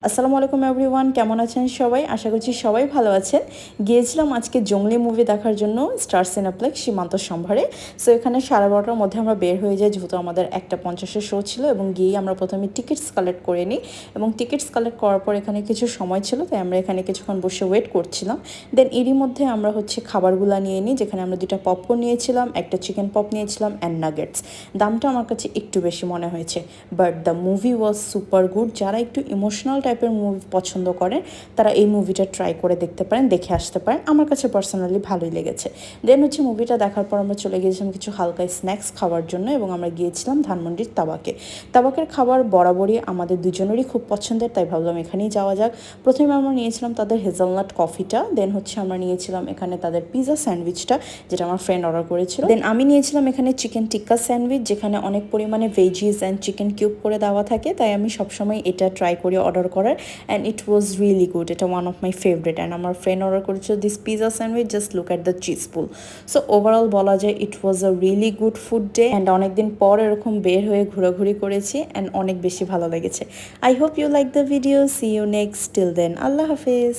আসসালামু আলাইকুম এভরিওয়ান, কেমন আছেন সবাই? আশা করছি সবাই ভালো আছেন। গিয়েছিলাম আজকে জংলি মুভি দেখার জন্য স্টার সিনেপ্লেক্স সীমান্ত সম্ভারে। সো এখানে 12:30টার মধ্যে আমরা বের হয়ে যাই, যেহেতু আমাদের 1:50-এর শো ছিল। এবং গিয়েই আমরা প্রথমে টিকিটস কালেক্ট করে নিই, এবং টিকিটস কালেক্ট করার পর এখানে কিছু সময় ছিল, তাই আমরা এখানে কিছুক্ষণ বসে ওয়েট করছিলাম। দেন এরই মধ্যে আমরা খাবারগুলো নিয়ে নিই, যেখানে আমরা 2টা পপকর্ন নিয়েছিলাম, একটা চিকেন পপ নিয়েছিলাম অ্যান্ড নাগেটস। দামটা আমার কাছে একটু বেশি মনে হয়েছে, but the movie was super good. যারা একটু ইমোশনাল টাইপের মুভি পছন্দ করেন তারা এই মুভিটা ট্রাই করে দেখতে পারেন, দেখে আসতে পারেন। আমার কাছে পার্সোনালি ভালোই লেগেছে। দেন মুভিটা দেখার পর আমরা চলে গিয়েছিলাম কিছু হালকা স্ন্যাক্স খাওয়ার জন্য, এবং আমরা গিয়েছিলাম ধানমন্ডির তাবাকের খাবার বরাবরই আমাদের দুজনেরই খুব পছন্দের, তাই ভাবলাম এখানেই যাওয়া যাক। প্রথমে আমরা নিয়েছিলাম তাদের হেজেলনাট কফিটা, দেন আমরা নিয়েছিলাম এখানে তাদের পিৎজা স্যান্ডউইচটা, যেটা আমার ফ্রেন্ড অর্ডার করেছিল। দেন আমি নিয়েছিলাম এখানে চিকেন টিক্কা স্যান্ডউইচ, যেখানে অনেক পরিমাণে ভেজিস অ্যান্ড চিকেন কিউব করে দেওয়া থাকে, তাই আমি সবসময় এটা ট্রাই করি অর্ডার করার। And it was really good, এটা one of my favourite. And আমার ফ্রেন্ড অর্ডার করেছিল this pizza sandwich, just look at the cheese pull. So overall বলা যায় it was a really good food day. And অনেকদিন পর এরকম বের হয়ে ঘোরাঘুরি করেছি, অ্যান্ড অনেক বেশি ভালো লেগেছে। I hope you like the video. See you next, till then আল্লাহ হাফিজ।